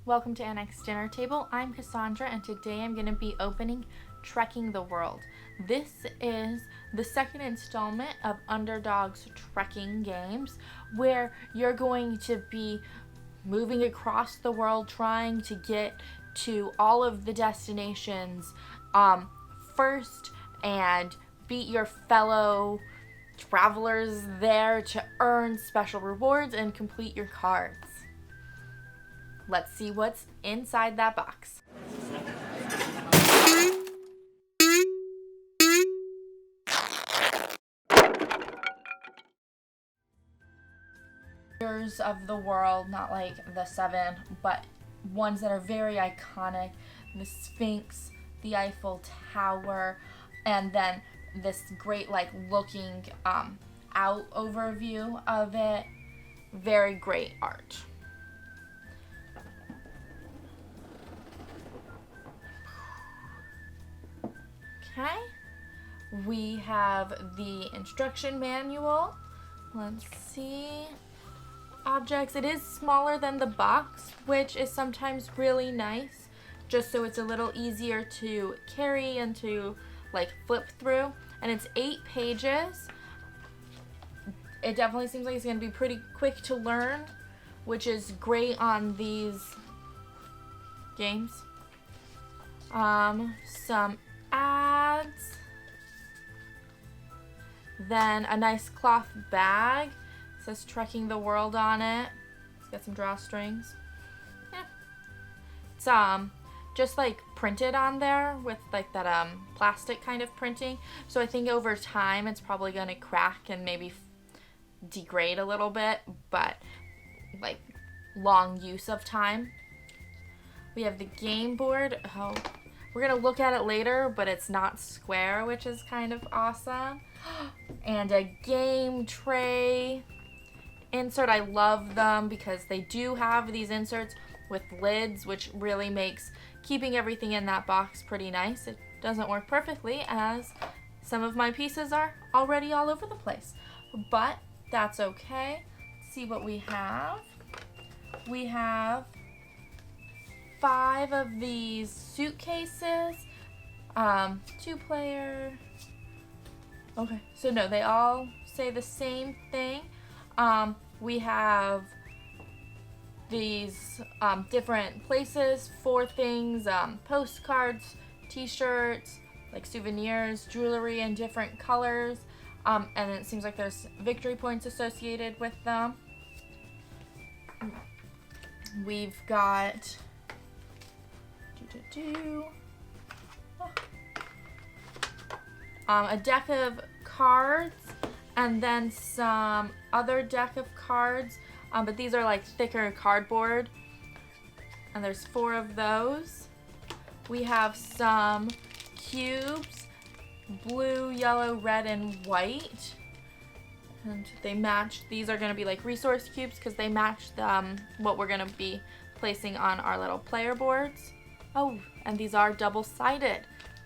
Welcome to Annexed Dinner Table. I'm Cassandra, and today I'm going to be opening Trekking the World. This is the second installment of Underdog's trekking games, where you're going to be moving across the world trying to get to all of the destinations first and beat your fellow travelers there to earn special rewards and complete your cards. Let's see what's inside that box. Wonders of the world, not like the seven, but ones that are very iconic. The Sphinx, the Eiffel Tower, and then this great looking out overview of it. Very great art. Okay, we have the instruction manual. Let's see. Objects. It is smaller than the box, which is sometimes really nice, just so it's a little easier to carry and to flip through. And it's 8 pages. It definitely seems like it's going to be pretty quick to learn, which is great on these games. Some ads, then a nice cloth bag. It says Trekking the World on it. It's got some drawstrings. Yeah. It's just printed on there with that plastic kind of printing. So I think over time it's probably gonna crack and maybe degrade a little bit, but long use of time. We have the game board. Oh, we're going to look at it later, but it's not square, which is kind of awesome. And a game tray insert. I love them because they do have these inserts with lids, which really makes keeping everything in that box pretty nice. It doesn't work perfectly, as some of my pieces are already all over the place, but that's okay. Let's see what we have. We have 5 of these suitcases, 2-player. Okay, so no, they all say the same thing. We have these different places for things, postcards, t-shirts, souvenirs, jewelry in different colors, and it seems like there's victory points associated with them. We've got a deck of cards, and then some other deck of cards, but these are thicker cardboard, and there's 4 of those. We have some cubes, blue, yellow, red, and white, and they match. These are going to be resource cubes because they match what we're going to be placing on our little player boards. Oh, and these are double-sided.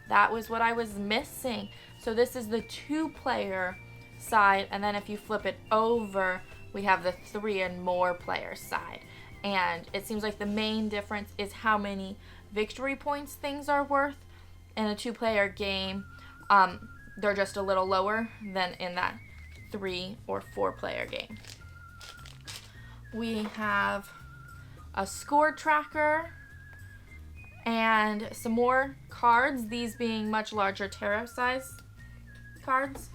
That was what I was missing. So this is the 2-player side, and then if you flip it over, we have the 3 and more player side. And it seems like the main difference is how many victory points things are worth. In a 2-player game, they're just a little lower than in that 3 or 4-player game. We have a score tracker and some more cards, these being much larger tarot size cards.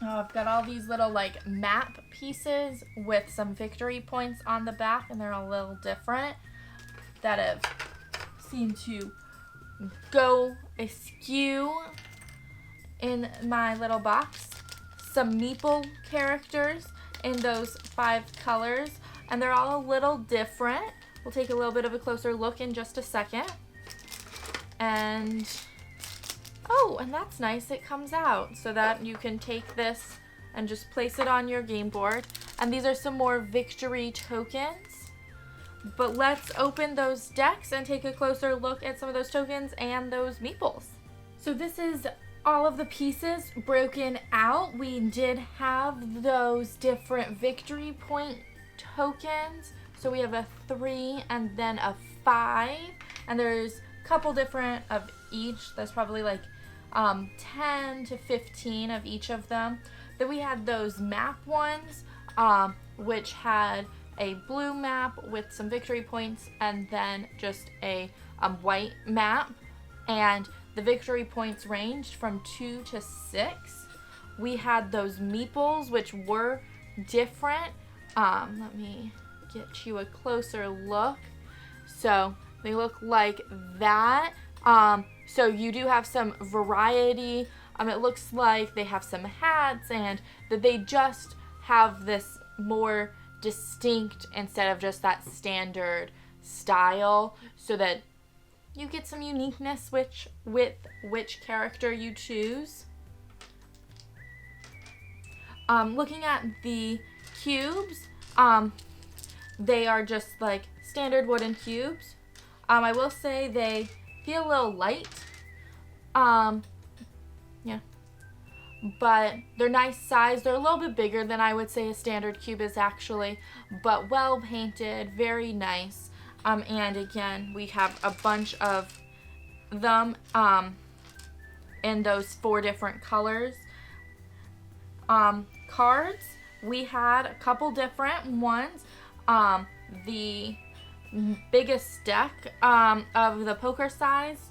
I've got all these little map pieces with some victory points on the back, and they're a little different, that have seemed to go askew in my little box. Some meeple characters in those 5 colors, and they're all a little different. We'll take a little bit of a closer look in just a second. And oh, and that's nice, it comes out so that you can take this and just place it on your game board. And these are some more victory tokens. But let's open those decks and take a closer look at some of those tokens and those meeples. So this is all of the pieces broken out. We did have those different victory point tokens. So we have a 3 and then a 5. And there's a couple different of each. There's probably like 10 to 15 of each of them. Then we had those map ones, which had a blue map with some victory points and then just a white map. And the victory points ranged from 2 to 6. We had those meeples, which were different. Let me get you a closer look. So they look like that. So you do have some variety. It looks like they have some hats and that they just have this more distinct instead of just that standard style, so that you get some uniqueness with which character you choose. Looking at the cubes, they are just like standard wooden cubes. I will say they feel a little light. Yeah. But they're nice size. They're a little bit bigger than I would say a standard cube is actually, but well painted, very nice. And again, we have a bunch of them in those 4 different colors. Cards, we had a couple different ones. The biggest deck of the poker size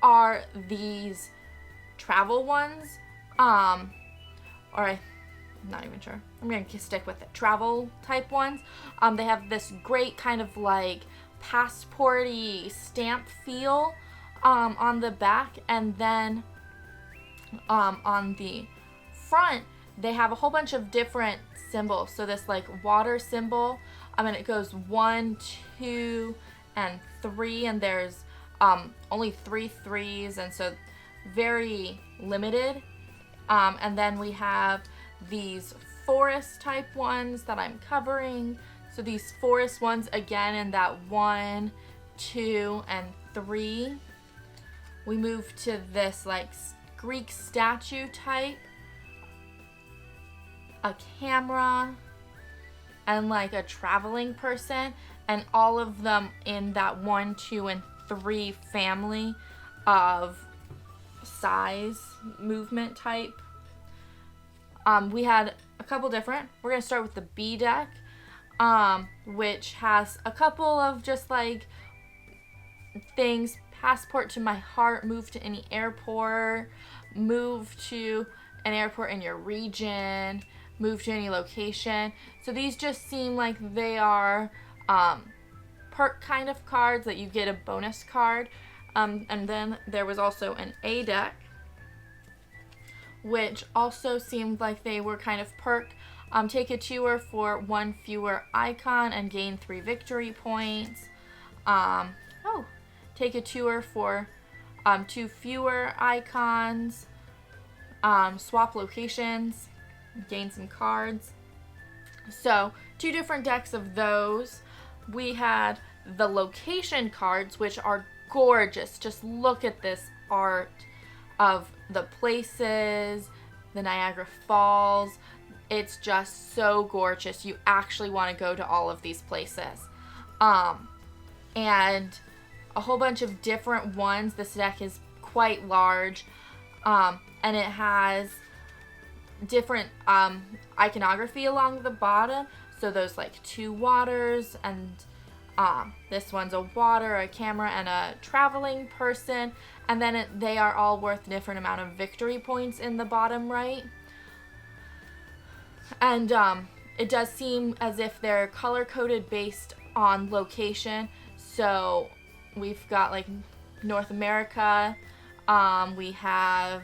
are these travel ones. I'm not even sure. I'm going to stick with the travel type ones. They have this great kind of like passport-y stamp feel on the back, and then on the front they have a whole bunch of different symbols. So this like water symbol, and it goes 1, 2, and 3, and there's only 3 3s, and so very limited. And then we have these forest type ones that I'm covering. So these forest ones again in that 1, 2, and 3. We move to this like Greek statue type, a camera, and like a traveling person, and all of them in that 1, 2, and 3 family of size movement type. We had a couple different. We're gonna start with the B deck, which has a couple of just like things: passport to my heart, move to any airport, move to an airport in your region, move to any location. So these just seem like they are perk kind of cards that you get a bonus card. And then there was also an A deck, which also seemed like they were kind of perk. Take a tour for 1 fewer icon and gain 3 victory points. Take a tour for 2 fewer icons. Swap locations, gain some cards. So 2 different decks of those. We had the location cards, which are gorgeous. Just look at this art of the places, the Niagara Falls. It's just so gorgeous. You actually want to go to all of these places. And a whole bunch of different ones. This deck is quite large. And it has different iconography along the bottom. So those like 2 waters, and this one's a water, a camera, and a traveling person. And then they are all worth a different amount of victory points in the bottom right. And it does seem as if they're color-coded based on location. So we've got like North America. We have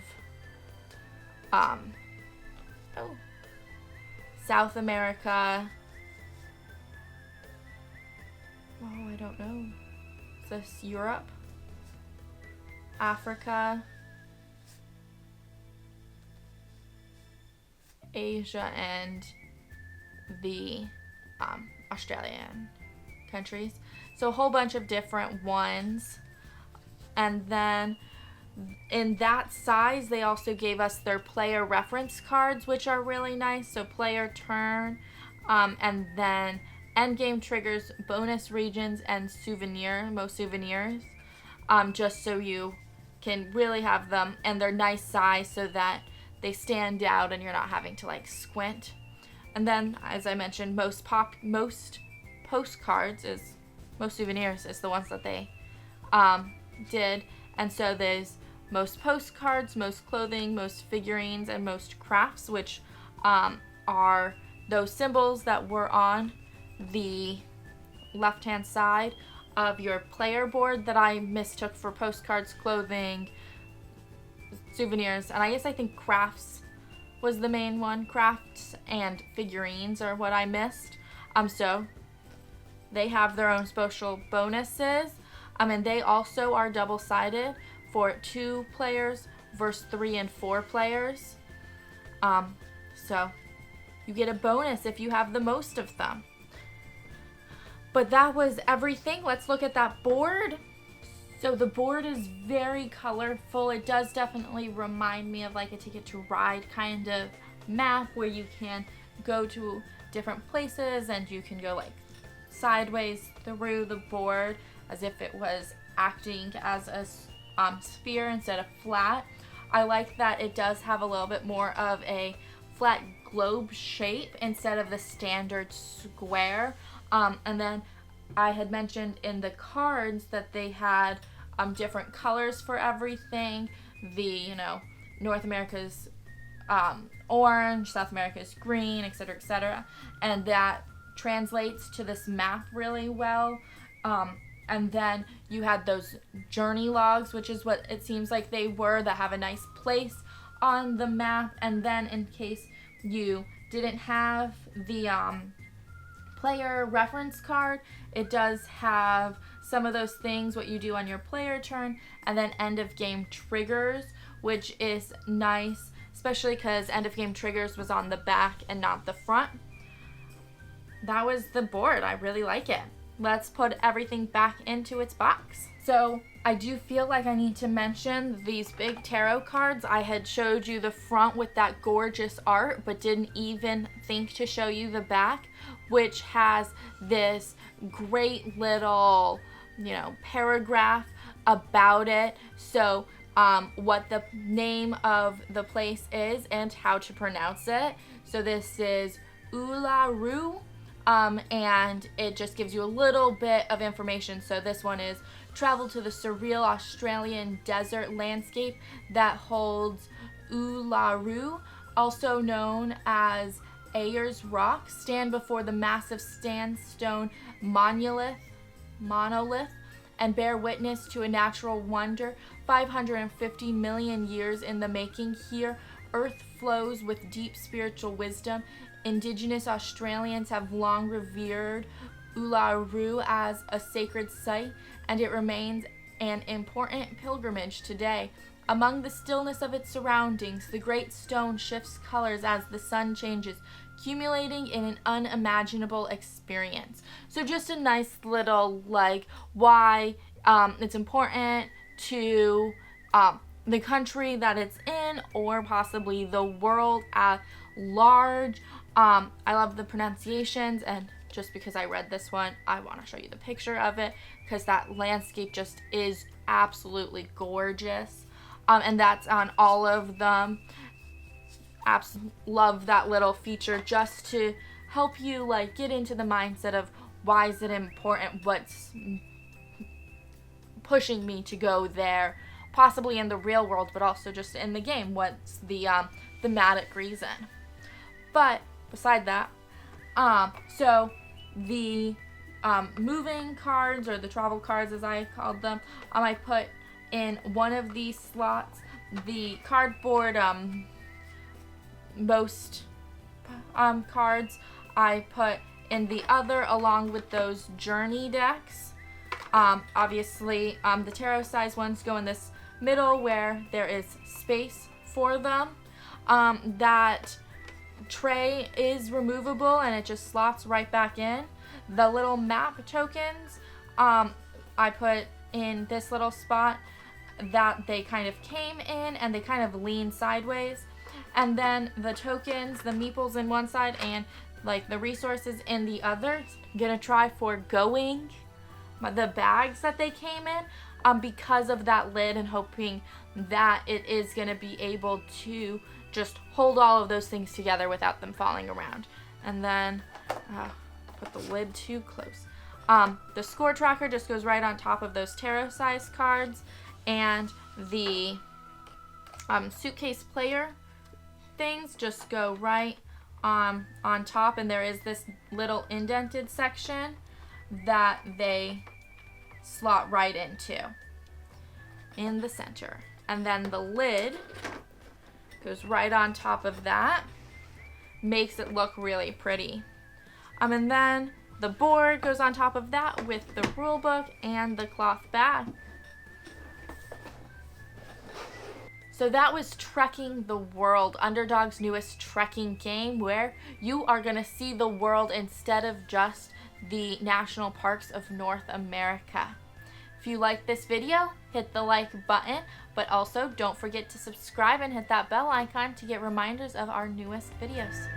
South America. Oh, I don't know. Is this Europe? Africa? Asia, and the Australian countries. So a whole bunch of different ones. And then in that size, they also gave us their player reference cards, which are really nice. So player turn, and then end game triggers, bonus regions, and most souvenirs, just so you can really have them, and they're nice size so that they stand out and you're not having to like squint. And then, as I mentioned, most postcards is most souvenirs is the ones that they did, and so there's most postcards, most clothing, most figurines, and most crafts, which are those symbols that were on the left-hand side of your player board that I mistook for postcards, clothing, souvenirs, and I think crafts was the main one. Crafts and figurines are what I missed. So they have their own special bonuses, and they also are double-sided for 2 players versus 3 and 4 players. So you get a bonus if you have the most of them. But that was everything. Let's look at that board. So the board is very colorful. It does definitely remind me of like a Ticket to Ride kind of map where you can go to different places and you can go like sideways through the board as if it was acting as a sphere instead of flat. I like that it does have a little bit more of a flat globe shape instead of the standard square. And then I had mentioned in the cards that they had different colors for everything. North America's orange, South America's green, etc., etc. And that translates to this map really well. And then you had those journey logs, which is what it seems like they were, that have a nice place on the map. And then in case you didn't have the player reference card, it does have some of those things, what you do on your player turn, and then end of game triggers, which is nice, especially because end of game triggers was on the back and not the front. That was the board. I really like it. Let's put everything back into its box. So I do feel like I need to mention these big tarot cards. I had showed you the front with that gorgeous art, but didn't even think to show you the back, which has this great little, paragraph about it. So what the name of the place is and how to pronounce it. So this is Uluru. And it just gives you a little bit of information. So this one is travel to the surreal Australian desert landscape that holds Uluru, also known as Ayers Rock. Stand before the massive sandstone monolith and bear witness to a natural wonder 550 million years in the making. Here, earth flows with deep spiritual wisdom. Indigenous Australians have long revered Uluru as a sacred site, and it remains an important pilgrimage today. Among the stillness of its surroundings, the great stone shifts colors as the sun changes, accumulating in an unimaginable experience. So just a nice little, why it's important to the country that it's in, or possibly the world at large. I love the pronunciations, and just because I read this one, I want to show you the picture of it, because that landscape just is absolutely gorgeous. And that's on all of them. Love that little feature just to help you get into the mindset of why is it important, what's pushing me to go there, possibly in the real world, but also just in the game, what's the thematic reason. But beside that, so the moving cards, or the travel cards as I called them, I put in one of these slots the cardboard most cards. I put in the other, along with those journey decks. Obviously, the tarot size ones go in this middle where there is space for them. That tray is removable and it just slots right back in. The little map tokens, I put in this little spot that they kind of came in, and they kind of lean sideways. And then the tokens, the meeples in one side and like the resources in the others. I'm gonna try forgoing the bags that they came in because of that lid, and hoping that it is gonna be able to just hold all of those things together without them falling around. And then put the lid too close. The score tracker just goes right on top of those tarot size cards, and the suitcase player things just go right on top, and there is this little indented section that they slot right into in the center. And then the lid goes right on top of that, makes it look really pretty. And then the board goes on top of that with the rule book and the cloth bag. So that was Trekking the World, Underdog's newest trekking game, where you are going to see the world instead of just the national parks of North America. If you like this video, hit the like button, but also don't forget to subscribe and hit that bell icon to get reminders of our newest videos.